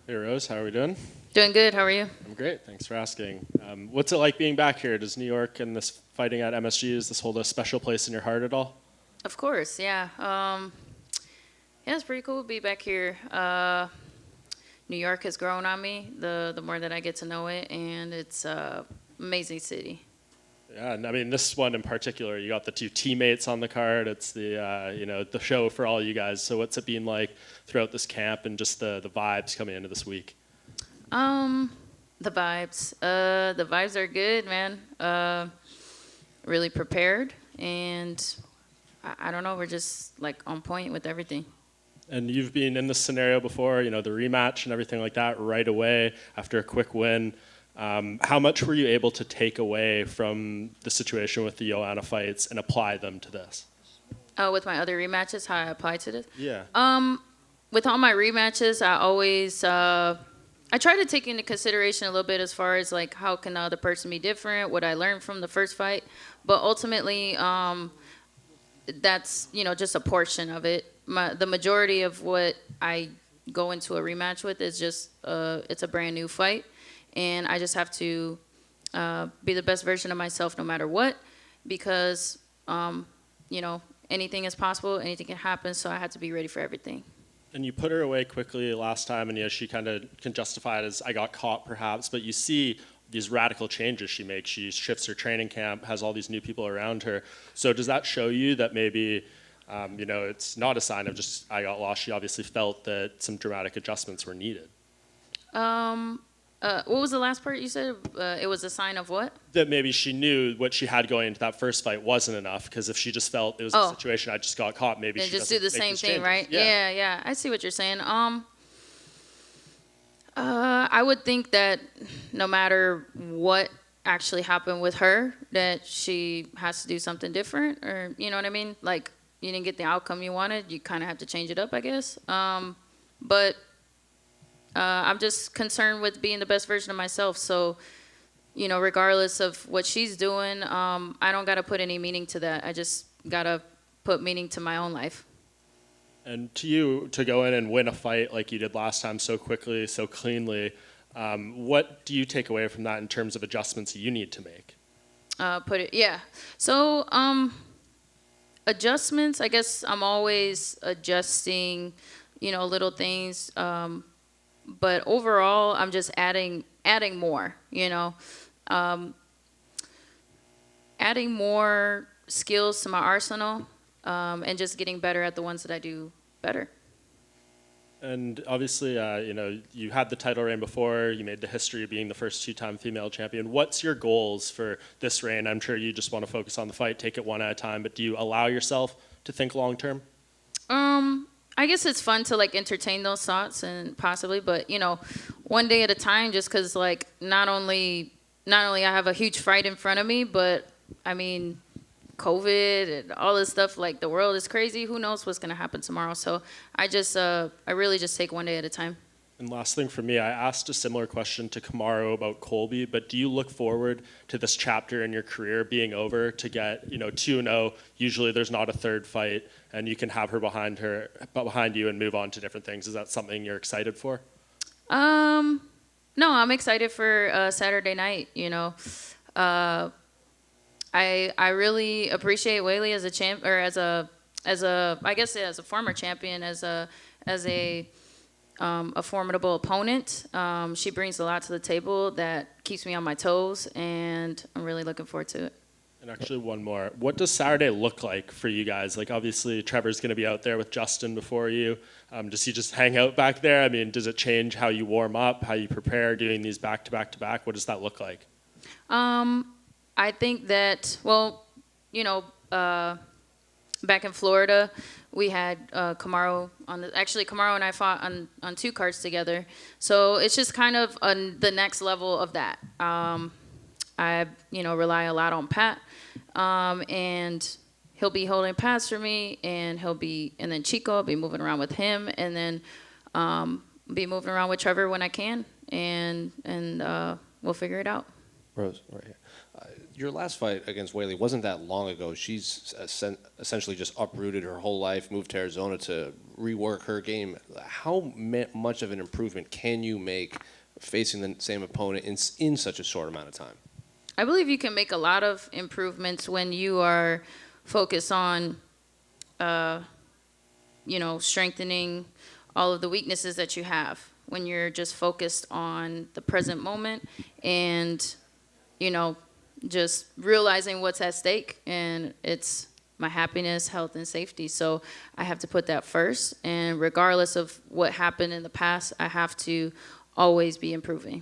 Hey Rose, how are we doing? Doing good. How are you? I'm great, thanks for asking. What's it like being back here? Does New York and this fighting at MSG, does this hold a special place in your heart at all? Of course, yeah. Yeah, it's pretty cool to be back here. New York has grown on me the more that I get to know it, and it's amazing city. Yeah, and I mean this one in particular, you got the two teammates on the card. It's the the show for all you guys. So what's it been like throughout this camp and just the vibes coming into this week? Um, the vibes are good, man. Really prepared, and I don't know. We're just like on point with everything. And you've been in this scenario before, the rematch and everything like that right away after a quick win. How much were you able to take away from the situation with the Joanna fights and apply them to this? With my other rematches, how I apply to this. Yeah. With all my rematches, I always I try to take into consideration a little bit as far as like how can the other person be different, what I learned from the first fight, but ultimately that's just a portion of it. The majority of what I go into a rematch with is just it's a brand new fight, and I just have to be the best version of myself no matter what, because anything is possible, anything can happen, so I have to be ready for everything. And you put her away quickly last time, and she kind of can justify it as I got caught, perhaps. But you see these radical changes she makes. She shifts her training camp, has all these new people around her. So does that show you that maybe, it's not a sign of just I got lost? She obviously felt that some dramatic adjustments were needed. Um, what was the last part you said? It was a sign of what? That maybe she knew what she had going into that first fight wasn't enough, because if she just felt it was a Oh, situation I just got caught, maybe then she just doesn't do the make same these thing, changes. right? Yeah. Yeah. I see what you're saying. I would think that no matter what actually happened with her, that she has to do something different, or you know what I mean? Like you didn't get the outcome you wanted, you kind of have to change it up, I guess. But I'm just concerned with being the best version of myself. So regardless of what she's doing, I don't gotta put any meaning to that. I just gotta put meaning to my own life. And to you, to go in and win a fight like you did last time so quickly, so cleanly, what do you take away from that in terms of adjustments you need to make? Yeah. So adjustments. I guess I'm always adjusting, little things. But overall, I'm just adding more. Um, Adding more skills to my arsenal, and just getting better at the ones that I do better. And obviously, you had the title reign before. You made the history of being the first two-time female champion. What's your goals for this reign? I'm sure you just want to focus on the fight, take it one at a time. But do you allow yourself to think long term? I guess it's fun to like entertain those thoughts and possibly, but one day at a time. Just because like not only I have a huge fight in front of me, but I mean, COVID and all this stuff. Like the world is crazy. Who knows what's gonna happen tomorrow? So I really just take one day at a time. And last thing for me, I asked a similar question to Kamaru about Colby, but do you look forward to this chapter in your career being over to get, 2-0? Usually there's not a third fight, and you can have her behind you and move on to different things. Is that something you're excited for? Um, no, I'm excited for Saturday night. I really appreciate Weili as a champ, or as a I guess as a former champion, as a formidable opponent. She brings a lot to the table that keeps me on my toes, and I'm really looking forward to it. And actually, one more. What does Saturday look like for you guys? Like, obviously, Trevor's going to be out there with Justin before you. Does he just hang out back there? I mean, does it change how you warm up, how you prepare, doing these back to back to back? What does that look like? I think that, well, you know, uh, back in Florida, we had Kamaru actually Kamaru and I fought on two cards together. So it's just kind of on the next level of that. I rely a lot on Pat, and he'll be holding pads for me, and then Chico, I'll be moving around with him, and then be moving around with Trevor when I can, and we'll figure it out. Rose, right here. Your last fight against Weili wasn't that long ago. She's essentially just uprooted her whole life, moved to Arizona to rework her game. How much of an improvement can you make facing the same opponent in such a short amount of time? I believe you can make a lot of improvements when you are focused on, strengthening all of the weaknesses that you have. When you're just focused on the present moment and, just realizing what's at stake, and it's my happiness, health, and safety. So I have to put that first. And regardless of what happened in the past, I have to always be improving.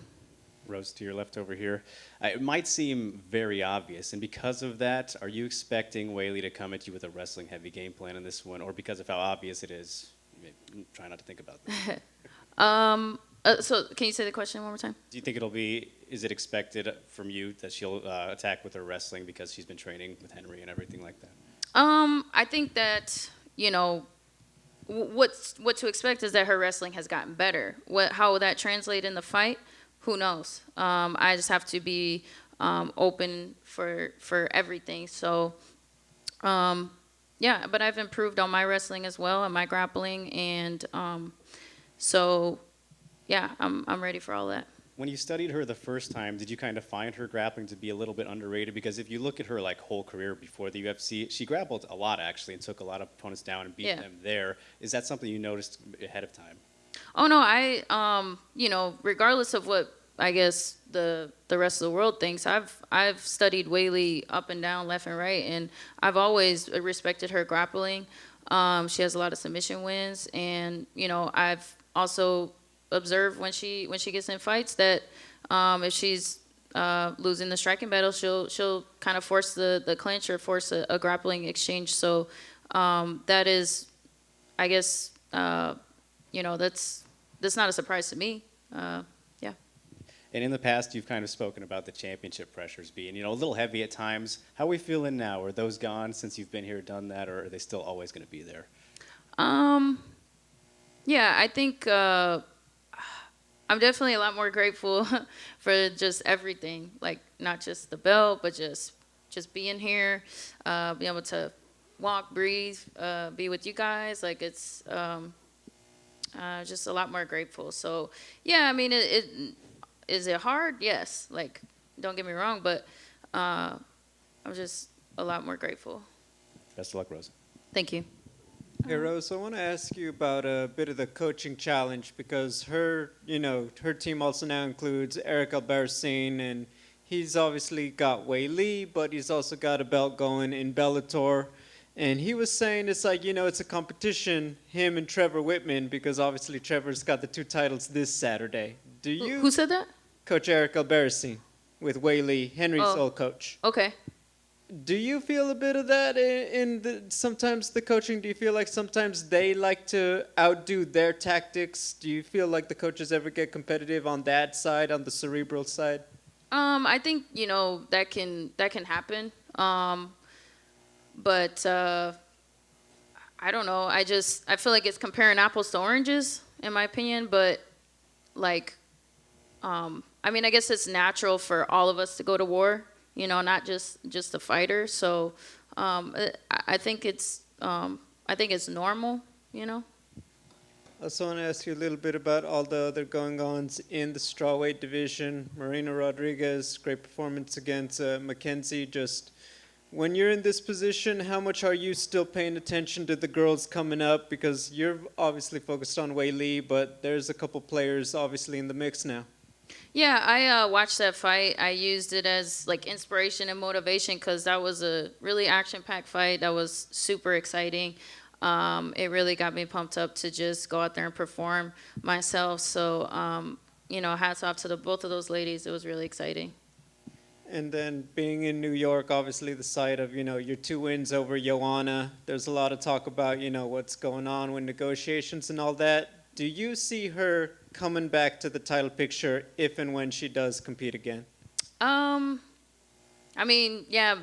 Rose, to your left over here. It might seem very obvious, and because of that, are you expecting Weili to come at you with a wrestling-heavy game plan in this one, or because of how obvious it is, try not to think about that? So can you say the question one more time? Do you think is it expected from you that she'll attack with her wrestling because she's been training with Henry and everything like that? I think that, what to expect is that her wrestling has gotten better. How will that translate in the fight? Who knows? I just have to be open for everything. So, yeah, but I've improved on my wrestling as well and my grappling, and so yeah, I'm ready for all that. When you studied her the first time, did you kind of find her grappling to be a little bit underrated? Because if you look at her whole career before the UFC, she grappled a lot actually and took a lot of opponents down and beat them there. Is that something you noticed ahead of time? Oh no, I regardless of what I guess the rest of the world thinks, I've studied Weili up and down, left and right, and I've always respected her grappling. She has a lot of submission wins, and I've also observed when she gets in fights that if she's losing the striking battle, she'll kind of force the clinch or force a grappling exchange. So that is, I guess, that's not a surprise to me. Yeah. And in the past, you've kind of spoken about the championship pressures being, a little heavy at times. How are we feeling now? Are those gone since you've been here, done that, or are they still always going to be there? Yeah, I think I'm definitely a lot more grateful for just everything, like not just the belt, but just being here, being able to walk, breathe, be with you guys. Like it's just a lot more grateful. So yeah, I mean, is it hard? Yes. Like, don't get me wrong, but I'm just a lot more grateful. Best of luck, Rose. Thank you. Hey Rose, I want to ask you about a bit of the coaching challenge because her team also now includes Eric Albarracin, and he's obviously got Weili, but he's also got a belt going in Bellator. And he was saying it's like, it's a competition, him and Trevor Whitman, because obviously Trevor's got the 2 titles this Saturday. Do you? Who said that? Coach Eric Albarracin with Weili, Henry's old coach. Okay. Do you feel a bit of that sometimes the coaching? Do you feel like sometimes they like to outdo their tactics? Do you feel like the coaches ever get competitive on that side, on the cerebral side? I think that can happen. But I don't know. I feel like it's comparing apples to oranges, in my opinion. But I mean, I guess it's natural for all of us to go to war. Not just the fighter. So I think it's normal. I also want to ask you a little bit about all the other going-ons in the strawweight division. Marina Rodriguez, great performance against Mackenzie. Just when you're in this position, how much are you still paying attention to the girls coming up? Because you're obviously focused on Weili, but there's a couple players obviously in the mix now. Yeah, I watched that fight. I used it as inspiration and motivation because that was a really action-packed fight. That was super exciting. It really got me pumped up to just go out there and perform myself. So, hats off to both of those ladies. It was really exciting. And then being in New York, obviously the site of, your 2 wins over Joanna. There's a lot of talk about, what's going on with negotiations and all that. Do you see her coming back to the title picture if and when she does compete again? I mean, yeah,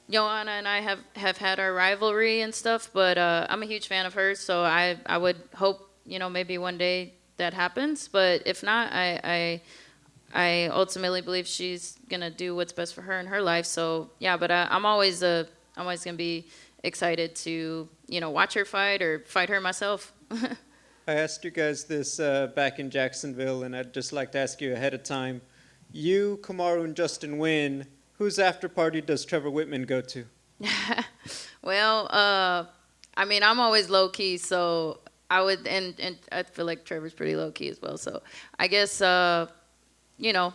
Joanna and I have had our rivalry and stuff, but I'm a huge fan of hers, so I would hope, maybe one day that happens. But if not, I ultimately believe she's gonna do what's best for her in her life. So yeah, but I'm always gonna be excited to watch her fight or fight her myself. I asked you guys this back in Jacksonville, and I'd just like to ask you ahead of time. You, Kamaru, and Justin win. Whose after party does Trevor Whitman go to? Well, I mean, I'm always low key, so I would, and I feel like Trevor's pretty low key as well. So I guess, you know,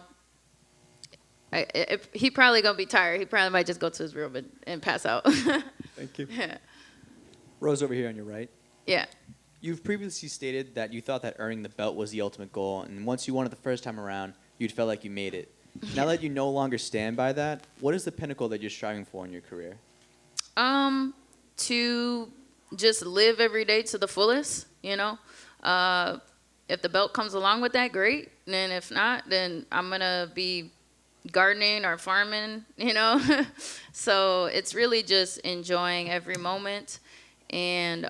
if he probably gonna be tired. He probably might just go to his room and pass out. Thank you. Rose over here on your right. Yeah. You've previously stated that you thought that earning the belt was the ultimate goal, and once you won it the first time around, you'd felt like you made it. Now that you no longer stand by that, what is the pinnacle that you're striving for in your career? To just live every day to the fullest, If the belt comes along with that, great. And then if not, then I'm going to be gardening or farming, So it's really just enjoying every moment and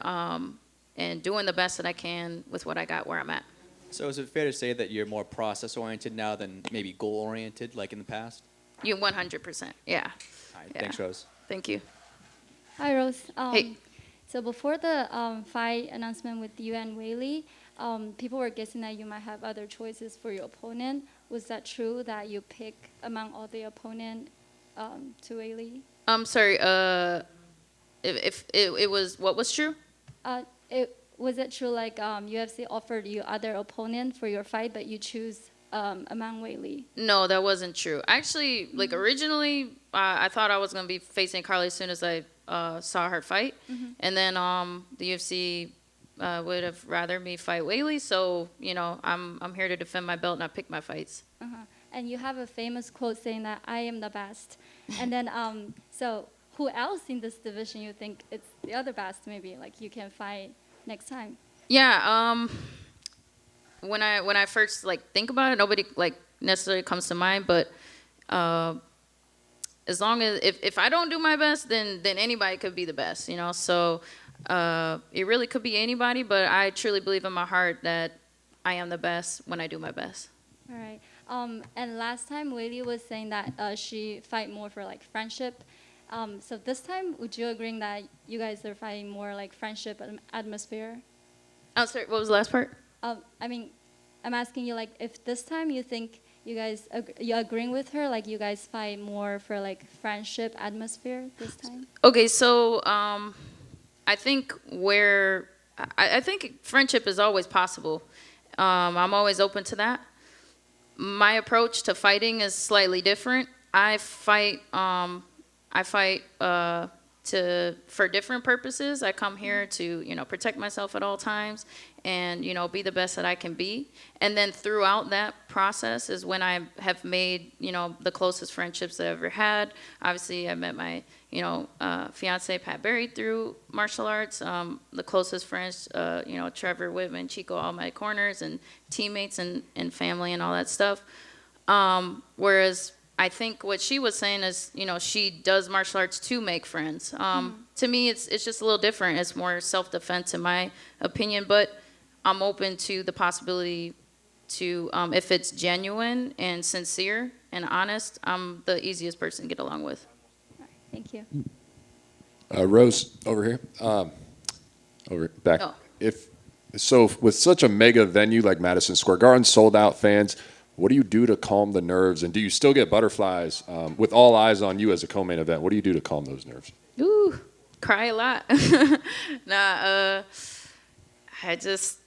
doing the best that I can with what I got where I'm at. So is it fair to say that you're more process-oriented now than maybe goal-oriented like in the past? You 100%. Yeah. All right, Yeah. thanks, Rose. Thank you. Hi, Rose. Hey. So before the fight announcement with you and Weili, people were guessing that you might have other choices for your opponent. Was that true that you pick among all the opponent to Weili? I'm sorry. If it was what was true? Was it true like UFC offered you other opponent for your fight, but you choose among Weili? No, that wasn't true. Actually, like originally, I thought I was gonna be facing Carla as soon as I saw her fight, and then the UFC would have rather me fight Weili. So I'm here to defend my belt, not pick my fights. And you have a famous quote saying that I am the best. And then so who else in this division you think it's the other best? Maybe like you can fight next time. Yeah. When I first think about it, nobody necessarily comes to mind. But as long as if I don't do my best, then anybody could be the best. So it really could be anybody. But I truly believe in my heart that I am the best when I do my best. All right. And last time Weili was saying that she fight more for friendship. So this time, would you agree that you guys are fighting more friendship atmosphere? Oh, sorry. What was the last part? I mean, I'm asking you if this time you think you guys you agreeing with her, you guys fight more for friendship atmosphere this time? Okay, so I think I think friendship is always possible. I'm always open to that. My approach to fighting is slightly different. I fight for different purposes. I come here to protect myself at all times and be the best that I can be. And then throughout that process is when I have made the closest friendships that I've ever had. Obviously, I met my fiance Pat Berry through martial arts. The closest friends, Trevor Whitman, Chico, all my corners and teammates and family and all that stuff. Whereas I think what she was saying is, she does martial arts to make friends. To me, it's just a little different. It's more self-defense, in my opinion. But I'm open to the possibility to, if it's genuine and sincere and honest, I'm the easiest person to get along with. All right, thank you. Rose, over here. Over back. Oh. So with such a mega venue like Madison Square Garden, sold out fans, what do you do to calm the nerves? And do you still get butterflies with all eyes on you as a co-main event? What do you do to calm those nerves? Ooh, cry a lot. I just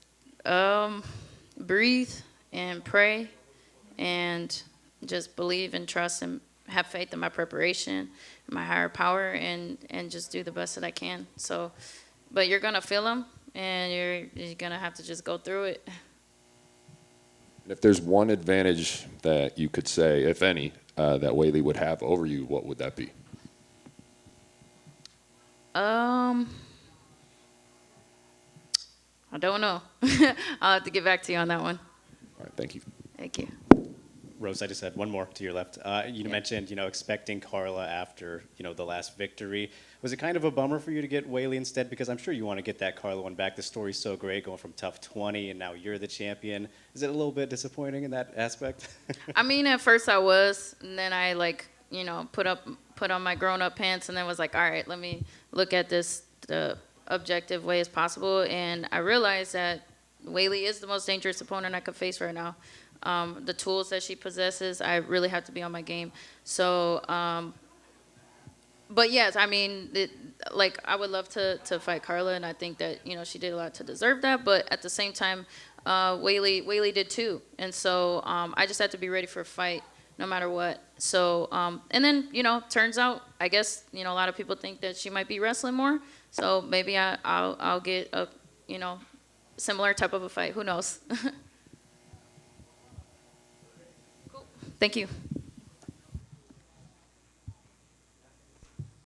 breathe and pray and just believe and trust and have faith in my preparation, my higher power, and just do the best that I can. So, but you're gonna feel them, and you're gonna have to just go through it. If there's one advantage that you could say, if any, that Weili would have over you, what would that be? I don't know. I'll have to get back to you on that one. All right, thank you. Thank you. Rose, I just had one more to your left. You mentioned, expecting Carla after, the last victory. Was it kind of a bummer for you to get Weili instead? Because I'm sure you want to get that Carla one back. The story's so great, going from tough 20, and now you're the champion. Is it a little bit disappointing in that aspect? I mean, at first I was, and then I put on my grown-up pants, and then was like, all right, let me look at this the objective way as possible, and I realized that Weili is the most dangerous opponent I could face right now. The tools that she possesses, I really have to be on my game. So, but yes, I mean, I would love to fight Carla, and I think that she did a lot to deserve that. But at the same time, Weili did too, and so I just had to be ready for a fight no matter what. So, and then turns out, I guess a lot of people think that she might be wrestling more. So maybe I'll get a similar type of a fight. Who knows? Cool. Thank you.